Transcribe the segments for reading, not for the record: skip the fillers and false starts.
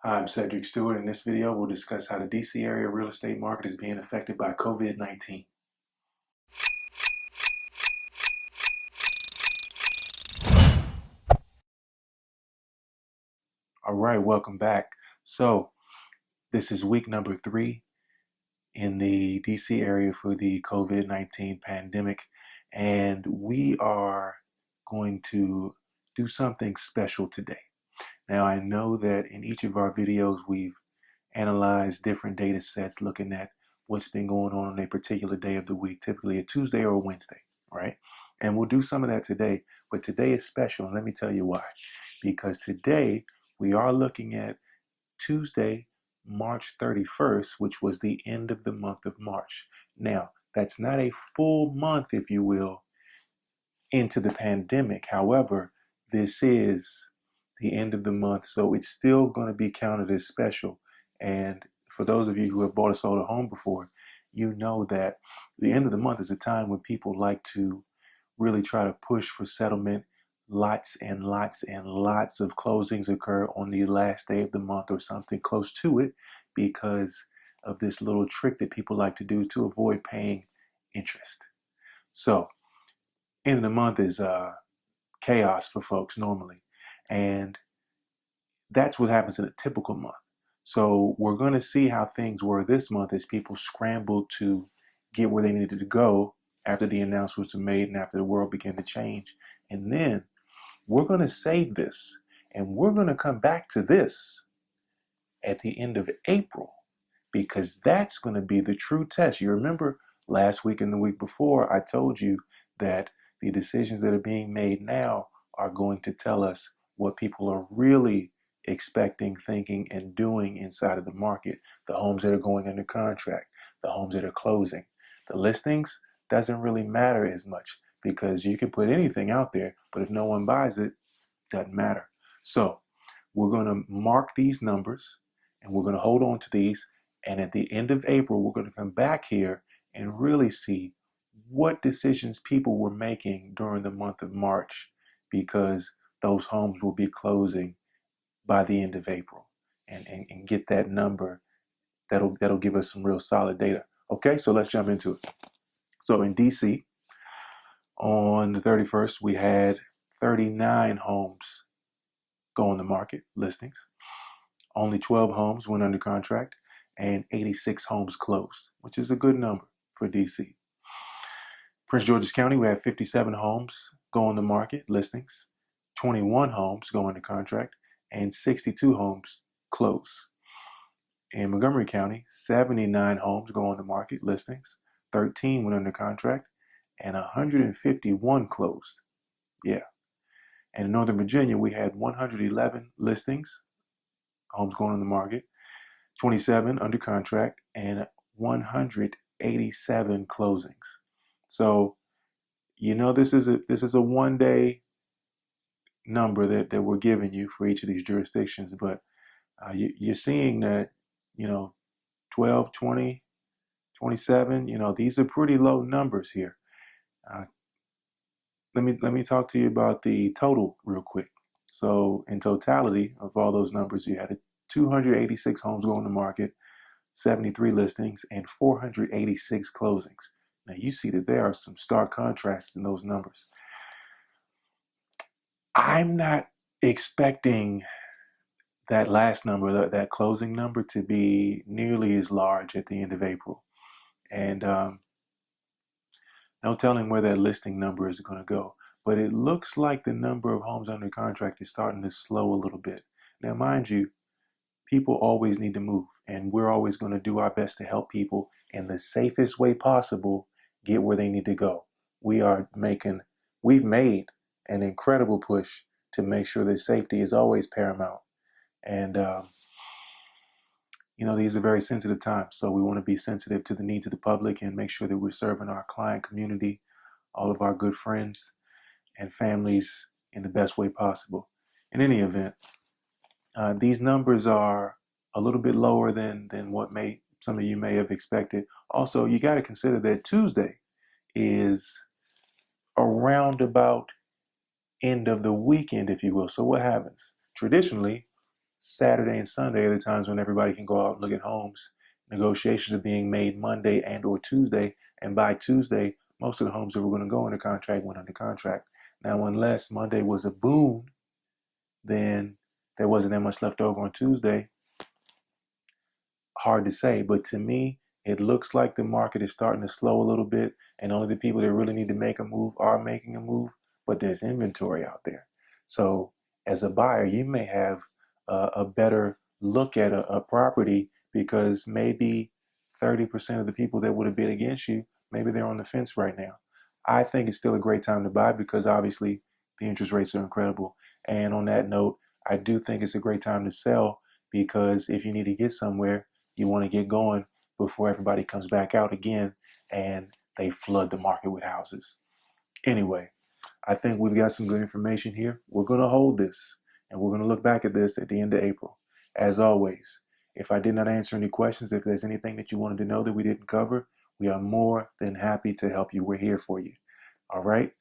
Hi, I'm Cedric Stewart. In this video, we'll discuss how the DC area real estate market is being affected by COVID-19. All right, welcome back. So, this is week number 3 in the DC area for the COVID-19 pandemic, and we are going to do something special today. Now, I know that in each of our videos, we've analyzed different data sets looking at what's been going on a particular day of the week, typically a Tuesday or a Wednesday, right? And we'll do some of that today, but today is special, and let me tell you why. Because today we are looking at Tuesday, March 31st, which was the end of the month of March. Now, that's not a full month, if you will, into the pandemic. However, this is the end of the month, so it's still going to be counted as special. And for those of you who have bought or sold a home before, you know that the end of the month is a time when people like to really try to push for settlement. Lots and lots and lots of closings occur on the last day of the month or something close to it because of this little trick that people like to do to avoid paying interest. So, end of the month is chaos for folks normally. And that's what happens in a typical month. So we're going to see how things were this month as people scrambled to get where they needed to go after the announcements were made and after the world began to change. And then we're going to save this and we're going to come back to this at the end of April because that's going to be the true test. You remember last week and the week before, I told you that the decisions that are being made now are going to tell us what people are really expecting, thinking, and doing inside of the market. The homes that are going under contract, the homes that are closing. The listings doesn't really matter as much because you can put anything out there, but if no one buys it, doesn't matter. So we're going to mark these numbers and we're going to hold on to these. And at the end of April, we're going to come back here and really see what decisions people were making during the month of March because those homes will be closing by the end of April and get that number that'll give us some real solid data. Okay, so let's jump into it. So in DC, on the 31st, we had 39 homes go on the market, listings. Only 12 homes went under contract and 86 homes closed, which is a good number for DC. Prince George's County, we have 57 homes go on the market, listings, 21 homes go under contract, and 62 homes close. In Montgomery County, 79 homes go on the market, listings, 13 went under contract, and 151 closed. Yeah. And in Northern Virginia, we had 111 listings, homes going on the market, 27 under contract, and 187 closings. So, you know, this is a 1 day number that we're giving you for each of these jurisdictions, but you're seeing that, 12, 20, 27, these are pretty low numbers here. Let me talk to you about the total real quick. So in totality of all those numbers, you had 286 homes go on the market, 73 listings, and 486 closings. Now you see that there are some stark contrasts in those numbers. I'm not expecting that last number, that closing number, to be nearly as large at the end of April. And no telling where that listing number is going to go. But it looks like the number of homes under contract is starting to slow a little bit. Now, mind you, people always need to move, and we're always going to do our best to help people in the safest way possible get where they need to go. We've made an incredible push to make sure that safety is always paramount. And, these are very sensitive times, so we want to be sensitive to the needs of the public and make sure that we're serving our client community, all of our good friends and families in the best way possible. In any event, these numbers are a little bit lower than what some of you may have expected. Also, you got to consider that Tuesday is around about end of the weekend, if you will. So what happens? Traditionally, Saturday and Sunday are the times when everybody can go out and look at homes. Negotiations are being made Monday and or Tuesday, and by Tuesday, most of the homes that were going to go into contract went under contract. Now, unless Monday was a boon, then there wasn't that much left over on Tuesday. Hard to say, but to me, it looks like the market is starting to slow a little bit, and only the people that really need to make a move are making a move, but there's inventory out there. So as a buyer, you may have a better look at a property because maybe 30% of the people that would have bid against you, maybe they're on the fence right now. I think it's still a great time to buy because obviously the interest rates are incredible. And on that note, I do think it's a great time to sell because if you need to get somewhere, you want to get going before everybody comes back out again and they flood the market with houses. Anyway, I think we've got some good information here. We're going to hold this and we're going to look back at this at the end of April. As always, if I did not answer any questions, if there's anything that you wanted to know that we didn't cover, we are more than happy to help you. We're here for you. All right?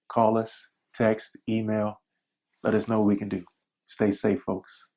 Call us, text, email. Let us know what we can do. Stay safe, folks.